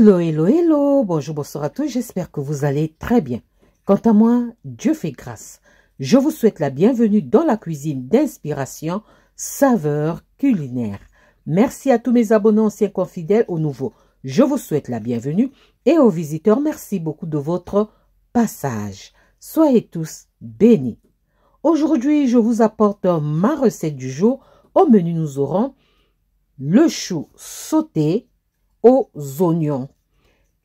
Hello, hello, hello, bonjour, bonsoir à tous, j'espère que vous allez très bien. Quant à moi, Dieu fait grâce. Je vous souhaite la bienvenue dans la cuisine d'inspiration saveurs culinaires. Merci à tous mes abonnés anciens comme fidèles aux nouveaux. Je vous souhaite la bienvenue et aux visiteurs, merci beaucoup de votre passage. Soyez tous bénis. Aujourd'hui, je vous apporte ma recette du jour. Au menu, nous aurons le chou sauté aux oignons.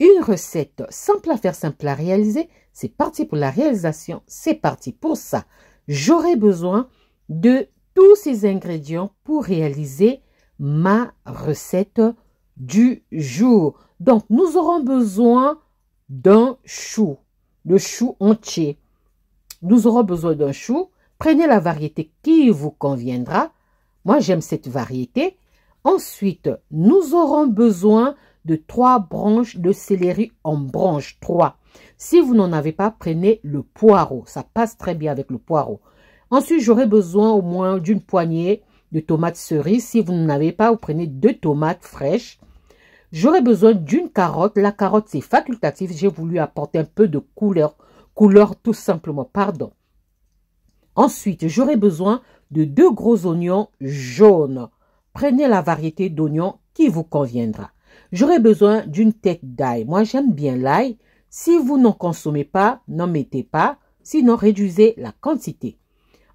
Une recette simple à faire, simple à réaliser. C'est parti pour la réalisation. C'est parti pour ça. J'aurai besoin de tous ces ingrédients pour réaliser ma recette du jour. Donc, nous aurons besoin d'un chou, le chou entier. Nous aurons besoin d'un chou. Prenez la variété qui vous conviendra. Moi, j'aime cette variété. Ensuite, nous aurons besoin de 3 branches de céleri en branche, 3. Si vous n'en avez pas, prenez le poireau. Ça passe très bien avec le poireau. Ensuite, j'aurai besoin au moins d'une poignée de tomates cerises. Si vous n'en avez pas, vous prenez 2 tomates fraîches. J'aurai besoin d'une carotte. La carotte, c'est facultatif. J'ai voulu apporter un peu de couleur tout simplement, pardon. Ensuite, j'aurai besoin de 2 gros oignons jaunes. Prenez la variété d'oignons qui vous conviendra. J'aurai besoin d'une tête d'ail. Moi, j'aime bien l'ail. Si vous n'en consommez pas, n'en mettez pas. Sinon, réduisez la quantité.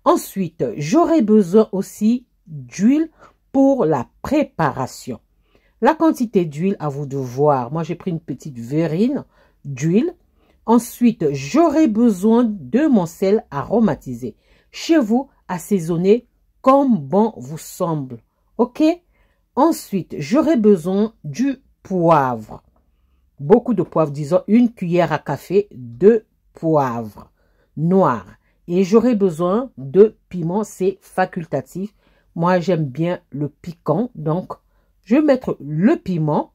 Ensuite, j'aurai besoin aussi d'huile pour la préparation. La quantité d'huile, à vous de voir. Moi, j'ai pris une petite verrine d'huile. Ensuite, j'aurai besoin de mon sel aromatisé. Chez vous, assaisonnez comme bon vous semble. OK? Ensuite, j'aurai besoin du poivre. Beaucoup de poivre, disons une cuillère à café de poivre noir. Et j'aurai besoin de piment, c'est facultatif. Moi, j'aime bien le piquant, donc je vais mettre le piment.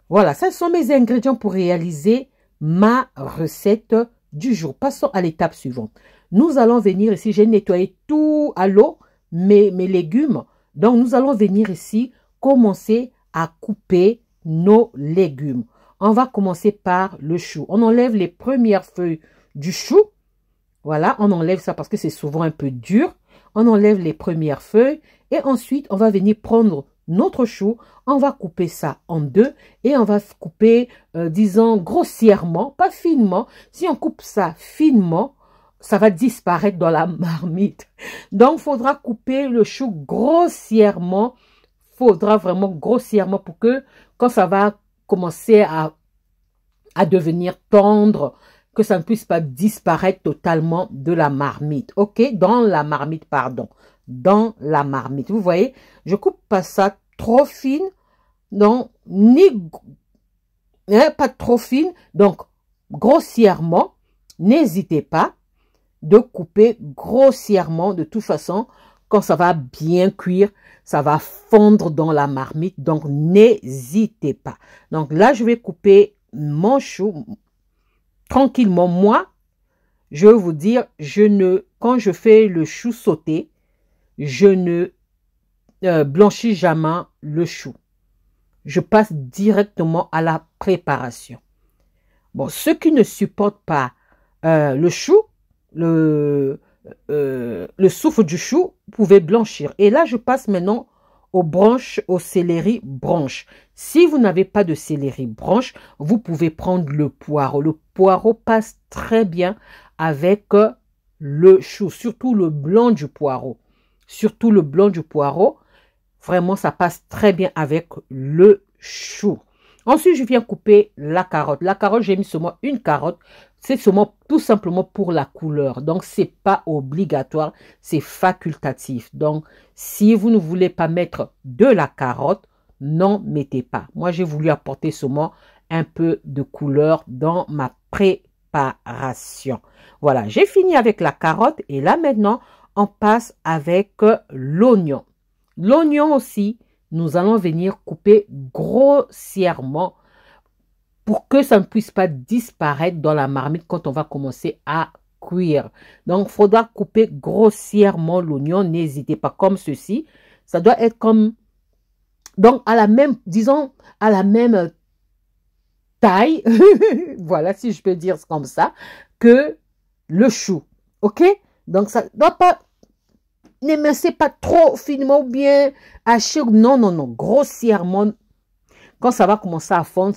Voilà, ce sont mes ingrédients pour réaliser ma recette du jour. Passons à l'étape suivante. Nous allons venir ici, j'ai nettoyé tout à l'eau, mes légumes. Donc, nous allons venir ici commencer à couper nos légumes. On va commencer par le chou. On enlève les premières feuilles du chou. Voilà, on enlève ça parce que c'est souvent un peu dur. On enlève les premières feuilles et ensuite, on va venir prendre notre chou. On va couper ça en 2 et on va couper, disons, grossièrement, pas finement. Si on coupe ça finement, ça va disparaître dans la marmite. Donc, il faudra couper le chou grossièrement. Il faudra vraiment grossièrement pour que, quand ça va commencer à devenir tendre, que ça ne puisse pas disparaître totalement de la marmite. OK? Dans la marmite, pardon. Dans la marmite. Vous voyez, je coupe pas ça trop fine. Non, pas trop fine. Donc, grossièrement, n'hésitez pas de couper grossièrement. De toute façon, quand ça va bien cuire, ça va fondre dans la marmite. Donc, n'hésitez pas. Donc là, je vais couper mon chou tranquillement. Moi, je vais vous dire, quand je fais le chou sauté, je ne blanchis jamais le chou. Je passe directement à la préparation. Bon, ceux qui ne supportent pas le chou, le souffle du chou, vous pouvez blanchir. Et là, je passe maintenant aux branches, au céleri branche. Si vous n'avez pas de céleri branche, vous pouvez prendre le poireau. Le poireau passe très bien avec le chou, surtout le blanc du poireau. Surtout le blanc du poireau, vraiment, ça passe très bien avec le chou. Ensuite, je viens couper la carotte. La carotte, j'ai mis seulement une carotte. C'est seulement tout simplement pour la couleur. Donc, c'est pas obligatoire, c'est facultatif. Donc, si vous ne voulez pas mettre de la carotte, n'en mettez pas. Moi, j'ai voulu apporter seulement un peu de couleur dans ma préparation. Voilà, j'ai fini avec la carotte et là, maintenant, on passe avec l'oignon. L'oignon aussi, nous allons venir couper grossièrement pour que ça ne puisse pas disparaître dans la marmite quand on va commencer à cuire. Donc, il faudra couper grossièrement l'oignon. N'hésitez pas, comme ceci. Ça doit être comme, donc, à la même, disons, à la même taille, voilà si je peux dire comme ça, que le chou. Ok? Donc ça ne doit pas, n'émincez pas trop finement ou bien haché. Non, non, non, grossièrement. Quand ça va commencer à fondre,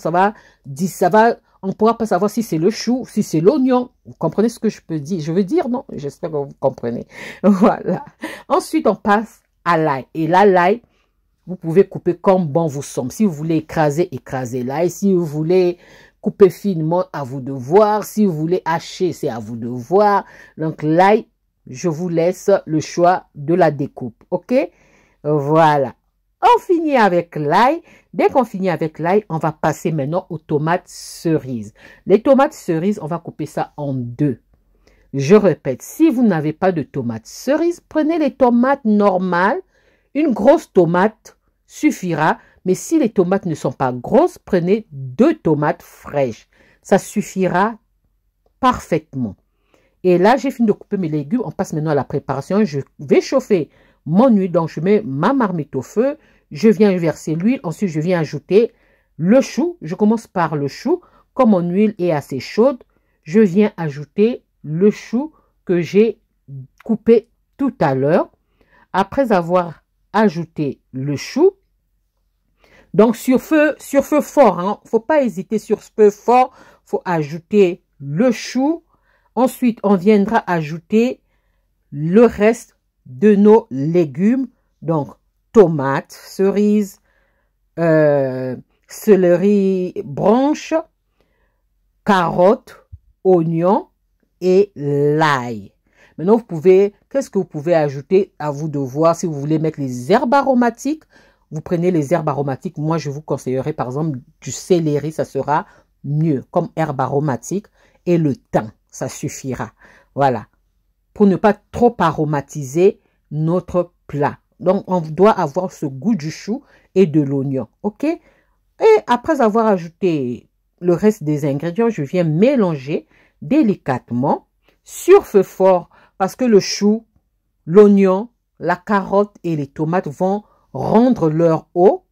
on ne pourra pas savoir si c'est le chou, si c'est l'oignon. Vous comprenez ce que je peux dire? Je veux dire, non? J'espère que vous comprenez. Voilà. Ensuite, on passe à l'ail. Et là, l'ail, vous pouvez couper comme bon vous semble. Si vous voulez écraser, écrasez l'ail. Si vous voulez couper finement, à vous de voir. Si vous voulez hacher, c'est à vous de voir. Donc, l'ail, je vous laisse le choix de la découpe. OK? Voilà. On finit avec l'ail. Dès qu'on finit avec l'ail, on va passer maintenant aux tomates cerises. Les tomates cerises, on va couper ça en deux. Je répète, si vous n'avez pas de tomates cerises, prenez les tomates normales. Une grosse tomate suffira. Mais si les tomates ne sont pas grosses, prenez 2 tomates fraîches. Ça suffira parfaitement. Et là, j'ai fini de couper mes légumes. On passe maintenant à la préparation. Je vais chauffer mon huile. Donc, je mets ma marmite au feu. Je viens verser l'huile. Ensuite, je viens ajouter le chou. Je commence par le chou. Comme mon huile est assez chaude, je viens ajouter le chou que j'ai coupé tout à l'heure. Après avoir ajouté le chou, donc sur feu fort, hein, faut pas hésiter sur feu fort, faut ajouter le chou. Ensuite, on viendra ajouter le reste de nos légumes, donc tomates, cerises, céleri branche, carottes, oignons et l'ail. Maintenant, qu'est-ce que vous pouvez ajouter? À vous de voir. Si vous voulez mettre les herbes aromatiques, vous prenez les herbes aromatiques. Moi, je vous conseillerais par exemple du céleri, ça sera mieux comme herbe aromatique. Et le thym, ça suffira. Voilà. Pour ne pas trop aromatiser notre plat. Donc, on doit avoir ce goût du chou et de l'oignon. OK? Et après avoir ajouté le reste des ingrédients, je viens mélanger délicatement sur feu fort parce que le chou, l'oignon, la carotte et les tomates vont rendre leur eau.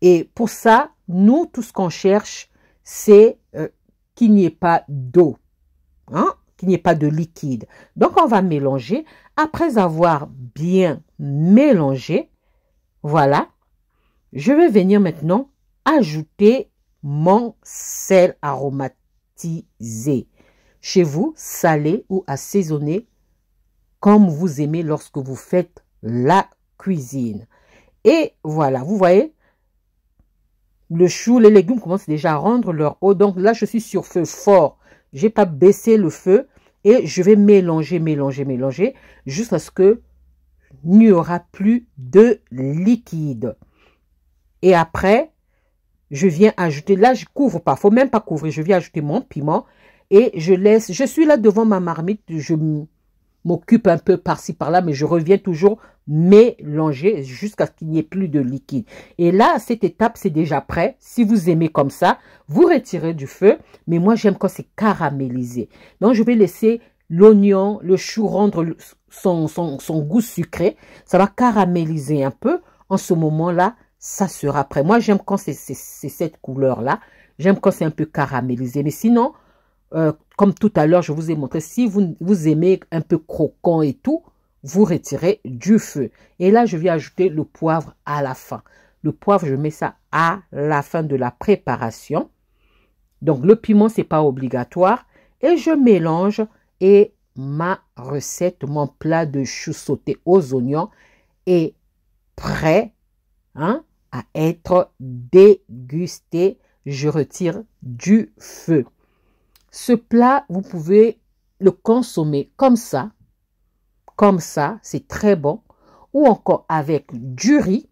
Et pour ça, nous, tout ce qu'on cherche, c'est qu'il n'y ait pas d'eau, hein, qu'il n'y ait pas de liquide. Donc, on va mélanger. Après avoir bien mélangé, voilà, je vais venir maintenant ajouter mon sel aromatisé. Chez vous, salé ou assaisonné, comme vous aimez lorsque vous faites la cuisine. Et voilà, vous voyez, le chou, les légumes commencent déjà à rendre leur eau. Donc là, je suis sur feu fort. Je n'ai pas baissé le feu et je vais mélanger, mélanger, mélanger jusqu'à ce que il n'y aura plus de liquide. Et après, je viens ajouter, là, je ne couvre pas, il ne faut même pas couvrir. Je viens ajouter mon piment et je laisse, je suis là devant ma marmite, je m'occupe un peu par-ci, par-là, mais je reviens toujours mélanger jusqu'à ce qu'il n'y ait plus de liquide. Et là, à cette étape, c'est déjà prêt. Si vous aimez comme ça, vous retirez du feu. Mais moi, j'aime quand c'est caramélisé. Donc, je vais laisser l'oignon, le chou rendre son goût sucré. Ça va caraméliser un peu. En ce moment-là, ça sera prêt. Moi, j'aime quand c'est cette couleur-là. J'aime quand c'est un peu caramélisé. Mais sinon, comme tout à l'heure, je vous ai montré, si vous aimez un peu croquant et tout, vous retirez du feu. Et là, je vais ajouter le poivre à la fin. Le poivre, je mets ça à la fin de la préparation. Donc, le piment, ce n'est pas obligatoire. Et je mélange et ma recette, mon plat de chou sauté aux oignons est prêt, hein, à être dégusté. Je retire du feu. Ce plat, vous pouvez le consommer comme ça, c'est très bon, ou encore avec du riz,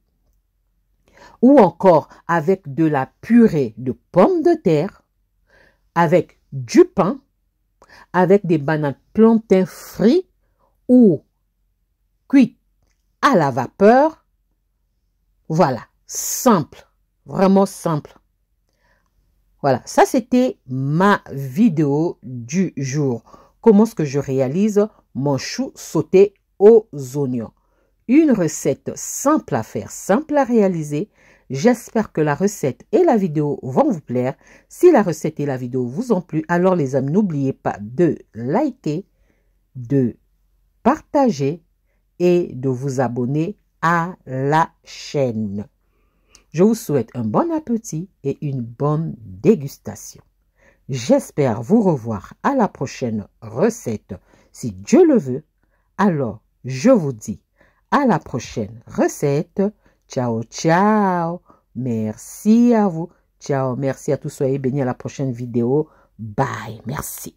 ou encore avec de la purée de pommes de terre, avec du pain, avec des bananes plantains frits ou cuites à la vapeur. Voilà, simple, vraiment simple. Voilà, ça c'était ma vidéo du jour. Comment est-ce que je réalise mon chou sauté aux oignons? Une recette simple à faire, simple à réaliser. J'espère que la recette et la vidéo vont vous plaire. Si la recette et la vidéo vous ont plu, alors les amis, n'oubliez pas de liker, de partager et de vous abonner à la chaîne. Je vous souhaite un bon appétit et une bonne dégustation. J'espère vous revoir à la prochaine recette, si Dieu le veut. Alors, je vous dis à la prochaine recette. Ciao, ciao. Merci à vous. Ciao, merci à tous. Soyez bénis à la prochaine vidéo. Bye. Merci.